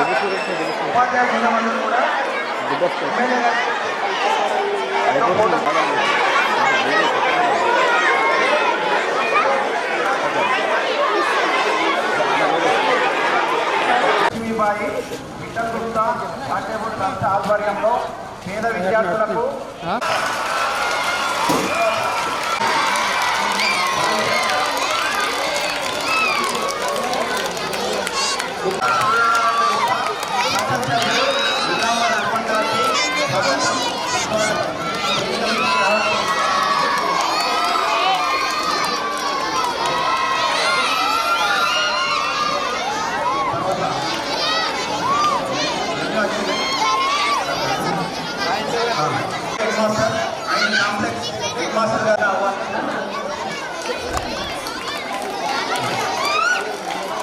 ఉపాధ్యాయ సంఘమందరూ కూడా ఎమ్మెల్యే గారికి లక్ష్మీబాయి విఠల్ గుప్తా కాటేపూడి రాష్ట్ర ఆధ్వర్యంలో పేద విద్యార్థులకు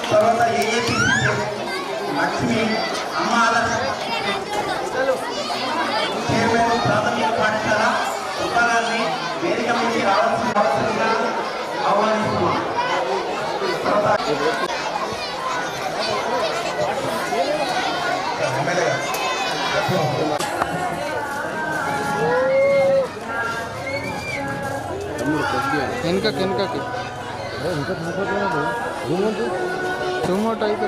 తర్వాత ఏఏపీసీ లక్ష్మి అమ్మాల చైర్మన్ ప్రాథమిక పాఠశాల ఉత్తరాన్ని వేదిక నుంచి రావాల్సిందిగా ఆహ్వానిస్తున్నాం. వెనకకి జూమౌట్ అయితే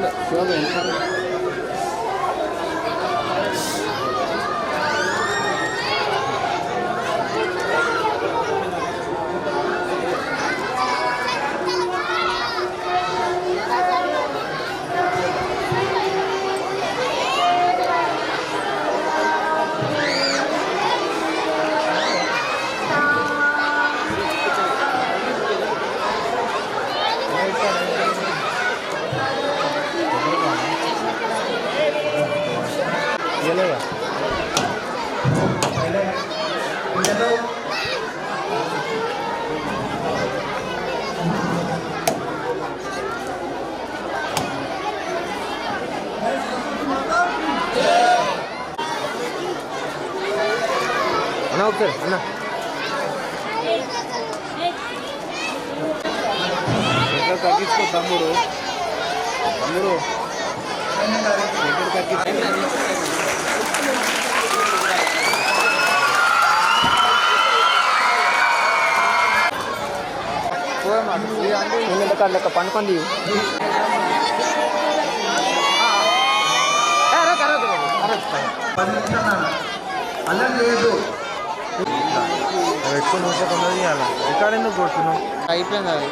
ఓకే అన్న ఎక్కడ తగ్గించుకో తమ్ముడు ఎక్కడ తగ్గించు లెక్క పండుకుంది అలా లేదు ఎక్కువ నూనె తొందరగా చేయాలి ఇక్కడ ఎందుకు కొడుతున్నావు అయిపోయింది అది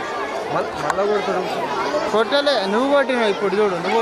మళ్ళీ కొడుతున్నావు కొట్టలే నువ్వు కొట్టినావు ఇప్పుడు చూడు నువ్వు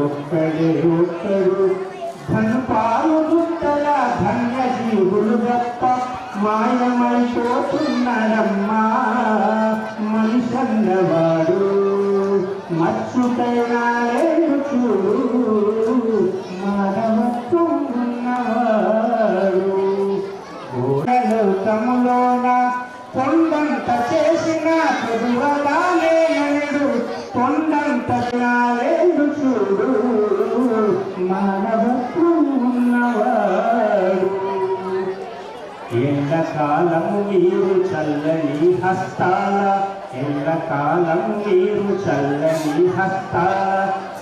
ఒక్కడే ఒక్కడు ధనుపాలు గుట్టల ధన్య జీవులు గొప్ప మాయమైపోతున్నాడమ్మా మనిషన్నవాడు మచ్చుకైనా లేదు చూడు మానవత్వం ఉన్నవాడు తములోన కొండంత చేసిన పొదువలానే నడు కొండంత లేదు చూడు మానవత్వం ఉన్నవాడు ఎండకాలము మీరు చల్లని హస్తాల ఎండకాలము మీరు చల్లని హస్తాల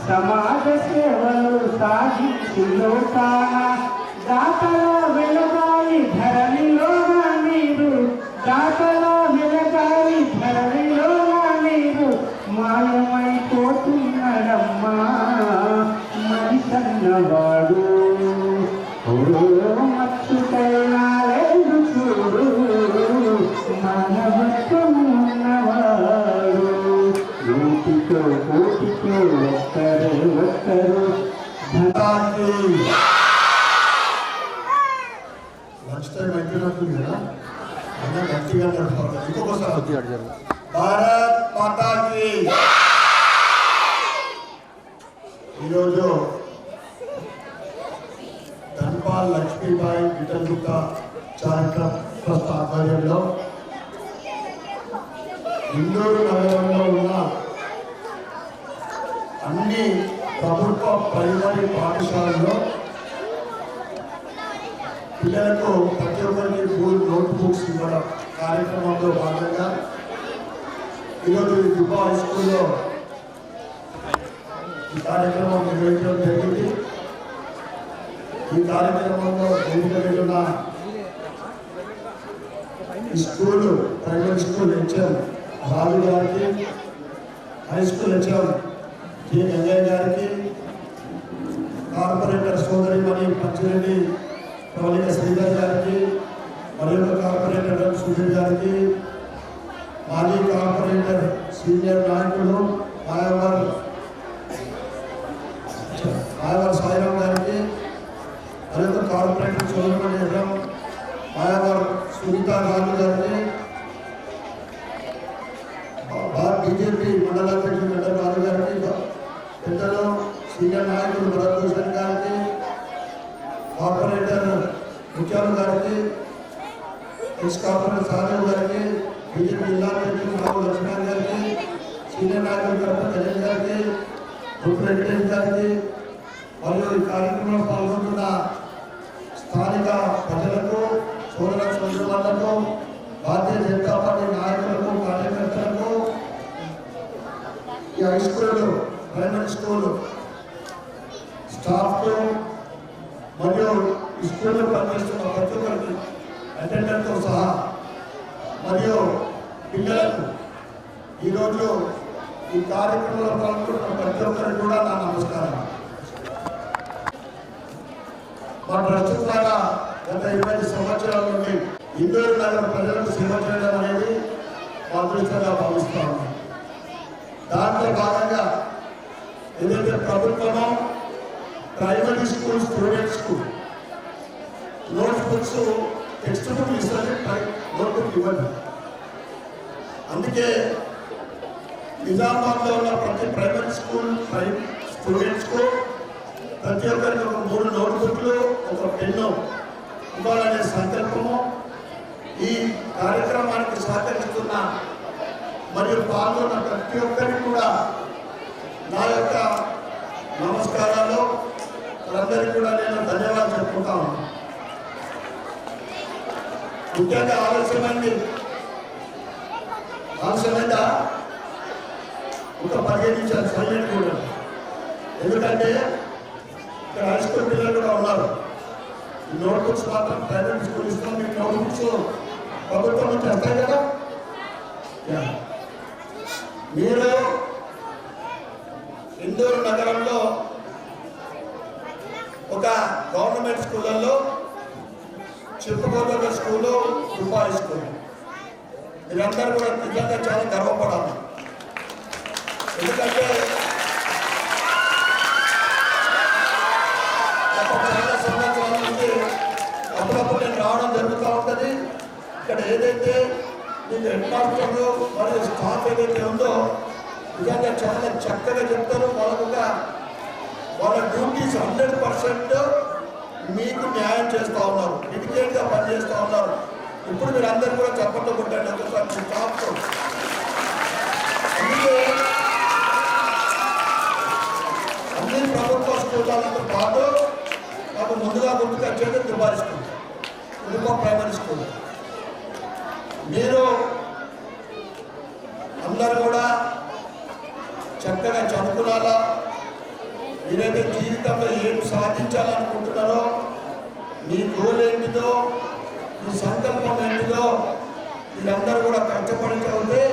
సమాజ సేవలు సాగించి లోకాన దాతలో వెలగాలి ధరణిలోన మీరు దాతలో వెలగాలి ధరణిలోన మీరు మాయమైపోతున్నాడమ్మా మనిషన్నవాడు మచ్చుకైనా లేదు చూడు మానవత్వం ఉన్నవాడు నూటికో కోటికో ఒక్కరు ఒక్కరు లంచ్ టైం అయిపోయినట్టుంది కదా అన్న గట్టిగా నడపాలి ఇంకొకసారి భారత్ మాతాకి ఈరోజు ధన్పాల్ లక్ష్మీబాయి విఠల్ గుప్త చారిత్ర ట్రస్ట్ ఆధ్వర్యంలో ఇందూరు నగరంలో ఉన్న అన్ని ప్రభుత్వ ప్రైమరీ పాఠశాలల్లో పిల్లలకు ప్రతి ఒక్కరికి నోట్ బుక్స్ ఇవ్వడం కార్యక్రమంలో భాగంగా ఈరోజు దుబ్బా హై స్కూల్లో ఈ కార్యక్రమం నిర్వహించడం జరిగింది. ఈ కార్యక్రమంలో వేదిక మీద ఉన్న ఈ school primary school HM Raju గారికి, high school HM K Gangaiah గారికి, కార్పొరేటర్ సోదరి మరియు పంచిరెడ్డి ప్రవళిక శ్రీధర్ గారికి, మరియు కార్పొరేటర్ సుధీర్ గారికి, మాజీ కార్పొరేటర్ సీనియర్ నాయకులు మాయవర్ సాయిరామ్ గారికి, మరియు కార్పొరేటర్ సోదరుడు ఎడం మాయవర్ సునీత రాజు గారికి, బీజేపీ మండల అధ్యక్షుడు గడ్డ రాజు గారికి, పెద్దలు సీనియర్ నాయకులు భరత్ భూషణ్ గారికి, కార్పొరేటర్ ముఖ్యాలు గారికి, ఎక్స్ కార్పొరేటర్ సాదేవ్ గారికి, బీజేపీ జిల్లా అధ్యక్షుడు రావు లక్ష్మణ్ గారికి, సీనియర్ నాయకులు గడప గజల్ గారికి, గ్రూప్ వెంకటేష్ గారికి, మరియు ఈ కార్యక్రమంలో పాల్గొంటున్న స్థానిక ప్రజలకు, సోదర సోదరులకు, భారతీయ జనతా పార్టీ నాయకులకు, కార్యకర్తలకు, ఈ హై స్కూళ్ళు, ప్రైమరీ స్కూల్ స్టాఫ్కు మరియు ఈ స్కూల్లో పనిచేస్తున్న ప్రతి ఒక్కరికి అటెండర్తో సహా మరియు పిల్లలకు ఈరోజు ఈ కార్యక్రమంలో పాల్గొంటున్న ప్రతి ఒక్కరికి కూడా నా నమస్కారం. మా ట్రస్ట్ ద్వారా గత 20 సంవత్సరాల నుండి ఇందూరు నగర ప్రజలకు సేవ చేయడం అనేది మా అదృష్టంగా భావిస్తాము. దాంట్లో భాగంగా ఏదైతే ప్రభుత్వమో ప్రైమరీ స్కూల్ స్టూడెంట్స్కు నోట్ బుక్స్ టెక్స్ట్ బుక్ ఇస్తుంది, నోట్ బుక్ ఇవ్వండి. అందుకే నిజామాబాద్లో ఉన్న ప్రతి ప్రైమరీ స్కూల్ స్టూడెంట్స్కు ప్రతి ఒక్కరికి ఒక 3 నోట్ బుక్లు, ఒక పెన్ను ఇవ్వాలనే సంకల్పము ఈ కార్యక్రమానికి సహకరిస్తున్న మరియు పాల్గొన్న ప్రతి ఒక్కరికి కూడా నా యొక్క నమస్కారాలు. వాళ్ళందరికీ కూడా నేను ధన్యవాదాలు చెప్పుకుంటాను. ముఖ్యంగా ఆలస్యమైందా ఒక 15 నిమిషాలు సైలెంట్ కూడా, ఎందుకంటే ఇక్కడ హై స్కూల్ పిల్లలు కూడా ఉన్నారు. ఈ నోట్బుక్స్ మాత్రం ప్రైవేట్ స్కూల్ ఇస్తాం, మీకు నోట్బుక్స్ ప్రభుత్వం నుంచి వస్తాయి కదా. మీరు ఇందూరు నగరంలో ఒక గవర్నమెంట్ స్కూళ్ళల్లో చెప్పుకోదగ్గ స్కూలు దుబ్బా హై స్కూల్. మీరందరూ కూడా నిజంగా చాలా గర్వపడాలి. ఎందుకంటే ఇక్కడ ఏదైతే మీకు హెడ్ మాస్టర్లు మరియు స్టాఫ్ ఏదైతే ఉందో నిజంగా చాలా చక్కగా చెప్తారు. వాళ్ళ డ్యూటీస్ 100% మీకు న్యాయం చేస్తూ ఉన్నారు, డెడికేట్గా పనిచేస్తూ ఉన్నారు. ఇప్పుడు మీరు అందరూ కూడా చప్పట్లు కొట్టండి ఒకసారి మీ స్టాఫ్తో. అందుకే అన్ని ప్రభుత్వ స్కూళ్ళతో పాటు నాకు ముందుగా గుర్తుకొచ్చేది దుబారి స్కూల్, దుబ్బా ప్రైమరీ స్కూల్. మీరు అందరూ కూడా చక్కగా చదువుకున్నారా, మీరైతే జీవితంలో ఏం సాధించాలనుకుంటున్నారో, మీ గోల్ ఏంటిదో, మీ సంకల్పం ఏంటిదో మీరందరూ కూడా కష్టపడి చదివితే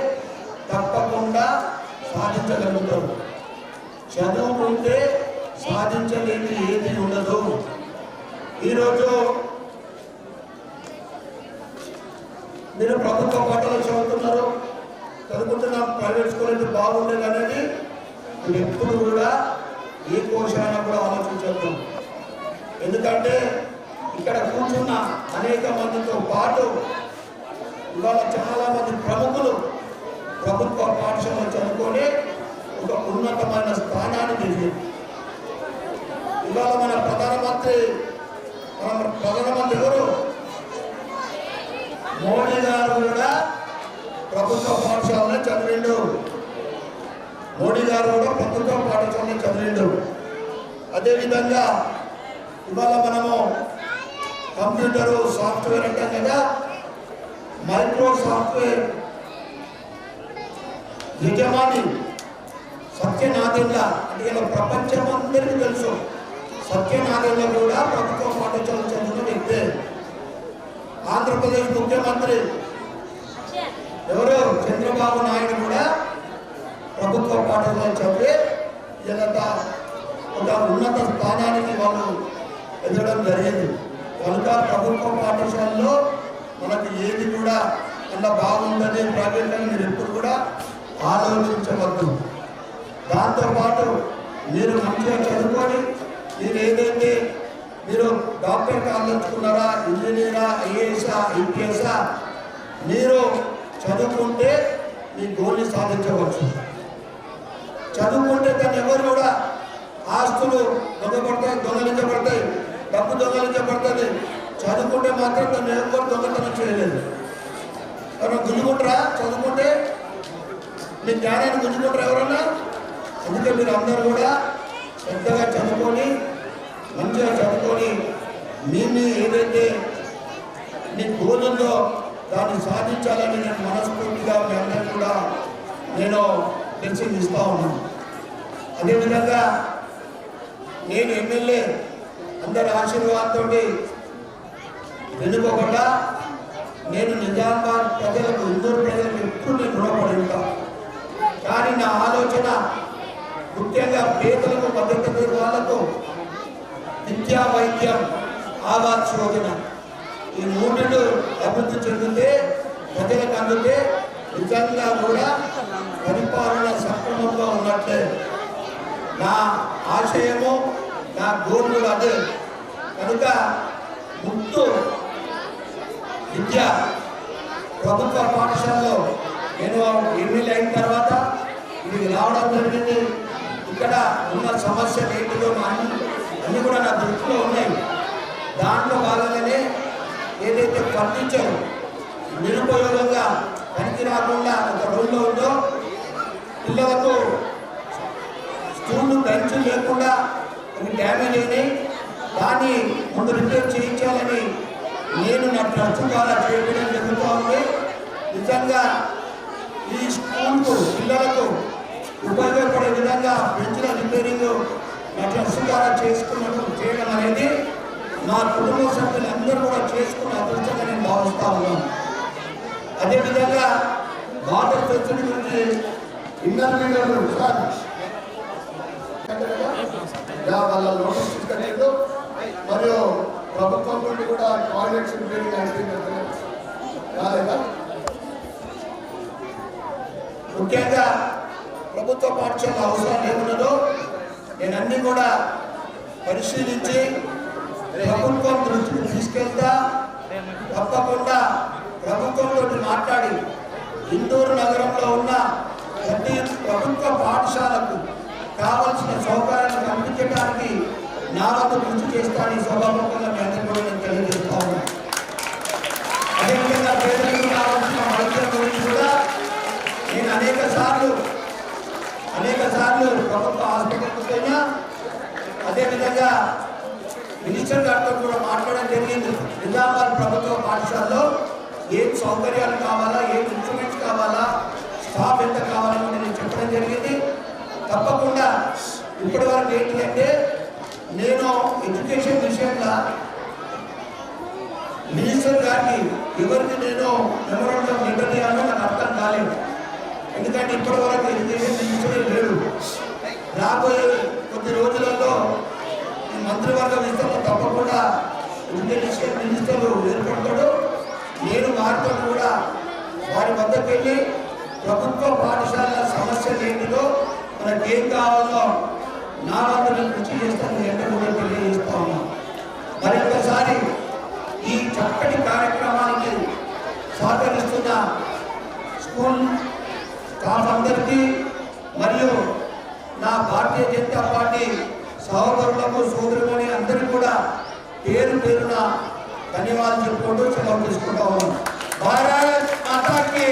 తప్పకుండా సాధించగలుగుతారు. చదువుకుంటే సాధించలేని ఏది ఉండదు. ఈరోజు మీరు ప్రభుత్వ పాఠాలు చదువుకుంటున్న ప్రైవేట్ స్కూల్ అయితే బాగుండేది అనేది మీరు ఎప్పుడు కూడా ఏ కోశాన కూడా ఆలోచించద్దు. ఎందుకంటే ఇక్కడ కూర్చున్న అనేక మందితో పాటు ఇవాళ చాలా మంది ప్రముఖులు ప్రభుత్వ పాఠశాలలో చదువుకొని ఒక ఉన్నతమైన స్థానాన్ని దిగి ఇవాళ మన ప్రధానమంత్రి ఎవరు మోడీ గారు కూడా ప్రభుత్వ పాఠశాలలో చదివిండు. మోడీ గారు కూడా ప్రభుత్వ పాఠశాలలో చదివిండు. అదేవిధంగా ఇవాళ మనము కంప్యూటరు సాఫ్ట్వేర్ అంటాం కదా, మైక్రో సాఫ్ట్వేర్ యజమాని సత్యనాదెల్ల అంటే ఇలా ప్రపంచం అందరికీ తెలుసు. సత్యనాదెల్ల కూడా ప్రభుత్వ పాఠశాల చదివిన వ్యక్తే. ఆంధ్రప్రదేశ్ ముఖ్యమంత్రి ఎవరు చంద్రబాబు నాయుడు కూడా ప్రభుత్వ పాఠశాల చదివి ఇలా ఒక ఉన్నత స్థానానికి వాళ్ళు ఎదగడం జరిగింది. కనుక ప్రభుత్వ పాఠశాలలో మనకి ఏది కూడా అలా బాగుందని ప్రైవేట్ అని మీరు ఎప్పుడు కూడా ఆలోచించవద్దు. దాంతోపాటు మీరు మంచిగా చదువుకొని మీరు ఏదైతే మీరు డాక్టర్ కావాలనుకున్నారా, ఇంజనీరా, ఐఏఎస్ఆ, ఐపీఎస్ఆ, మీరు చదువుకుంటే మీ గోల్ని సాధించవచ్చు. చదువుకుంటే దాన్ని ఎవరు కూడా ఆస్తులు దొంగలించబడతాయి, డబ్బు దొంగలించబడుతుంది. చదువుకుంటే మాత్రం దాన్ని ఎవరు దొంగతనం చేయలేదు. ఎవరైనా గుంజుకుంటారా? చదువుకుంటే మీ జ్ఞానాన్ని గుంజుకుంటారా ఎవరన్నా? అందుకే మీరు అందరూ కూడా శ్రద్ధగా చదువుకొని మంచిగా చదువుకొని మీ ఏదైతే మీ గోల్ ఉందో దాన్ని సాధించాలని నేను మనస్ఫూర్తిగా మీ అందరూ కూడా నేను బ్లెస్సింగ్ ఇస్తూ ఉన్నాను. అదేవిధంగా నేను ఎమ్మెల్యే అందరి ఆశీర్వాదంతో వెనుకోకుండా నేను నిజామాబాద్ ప్రజలకు, ఇందూరు ప్రజలకు ఎప్పుడు నేను రుణపడి ఉంటాను. కానీ నా ఆలోచన ముఖ్యంగా పేదలకు, మధ్యతరగతి వాళ్లకు విద్యా, వైద్యం, ఆవాస్ యోజన ఈ మూడు అభివృద్ధి చెందితే, ప్రజలకు అందితే నిజంగా కూడా పరిపాలన సక్రమంగా ఉన్నట్లే. నా ఆశయము, నా గోల్ కూడా అదే. కనుక ముందు విద్య ప్రభుత్వ పాఠశాలలో నేను ఎమ్మెల్యే అయిన తర్వాత ఇది రావడం జరిగింది. ఇక్కడ ఉన్న సమస్యలు ఏంటిదో అన్నీ కూడా నా దృష్టిలో ఉన్నాయి. దాంట్లో భాగంగానే ఏదైతే ఫర్నిచర్ నిరుపయోగంగా పనికి రాకుండా ఒక రూమ్లో ఉందో, పిల్లలకు స్కూల్ బెంచ్ లేకుండా డ్యామేజ్ అయినాయి, దాన్ని ముందు రిపేర్ చేయించాలని నేను నా ట్రస్ట్ ద్వారా చేయడం జరుగుతూ ఉంది. నిజంగా ఈ స్కూల్కు పిల్లలకు ఉపయోగపడే విధంగా బెంచ్ల రిపేరింగ్ నా ట్రస్ట్ ద్వారా చేయడం అనేది నా కుటుంబ సభ్యులందరూ కూడా చేసుకున్న అదృష్టంగా నేను భావిస్తా ఉన్నాను. అదేవిధంగా వాటర్ ఫెసిలిటీ గురించి ఇంటర్మీడియట్ వాళ్ళ నోటీస్ తీసుకెళ్ళలేదు. మరియు ప్రభుత్వం నుండి కూడా టాయిలెట్స్ రిపేరింగ్ అయిపోయింది కాలేదా? ముఖ్యంగా ప్రభుత్వ పాఠశాల అవసరం ఏమున్నదో నేను అన్నీ కూడా పరిశీలించి ప్రభుత్వం దృష్టికి తీసుకెళ్తా. తప్పకుండా ప్రభుత్వంతో మాట్లాడి ఇందూరు నగరంలో ఉన్న ప్రతి ప్రభుత్వ పాఠశాలకు కావలసిన సౌకర్యాలను కల్పించడానికి నా వద్ద కృషి చేస్తానని సభాముఖంగా మీ అందరికీ కూడా నేను తెలియజేస్తా ఉన్నాను. అదేవిధంగా పేదలకు కావాల్సిన వైద్యం గురించి కూడా నేను అనేక సార్లు ప్రభుత్వ హాస్పిటల్కి పోయినా, అదేవిధంగా మినిస్టర్ గారితో కూడా మాట్లాడడం జరిగింది. నిజామాబాద్ ప్రభుత్వ పాఠశాలలో ఏం సౌకర్యాలు కావాలా, ఏం ఇన్స్ట్రుమెంట్స్ కావాలా, స్టాఫ్ ఎంత కావాలని నేను చెప్పడం జరిగింది. తప్పకుండా ఇప్పటి వరకు ఏంటంటే నేను ఎడ్యుకేషన్ విషయంలో మినిస్టర్ గారికి ఎవరికి నేను మెమోరాండం లెటర్ ఇవ్వాలో నాకు అర్థం కాలేదు. ఎందుకంటే ఇప్పటి వరకు ఎడ్యుకేషన్ మినిస్టరే లేడు. రాబోయే కొద్ది రోజులలో మంత్రివర్గ విస్తరణ తప్పకుండా ఎడ్యుకేషన్ మినిస్టర్ ఏర్పడతాడు. నేను వారితో కూడా వారి వద్దకు వెళ్ళి ప్రభుత్వ పాఠశాలల సమస్యలు ఏంటిదో, మనకి ఏం కావాలో నా వద్ద నేను కృషి చేస్తాను ఎంత కూడా తెలియజేస్తా ఉన్నాను. మరొకసారి ఈ చక్కటి కార్యక్రమానికి సహకరిస్తున్న స్కూల్ స్టాఫ్ అందరికీ మరియు నా భారతీయ జనతా పార్టీ సహోదరులకు సోదరులని అందరికీ కూడా పేరు పేరున ధన్యవాదాలు చెప్పుకుంటూ సెలవు తీసుకుంటా ఉన్నాను. భారత్ మాతాకి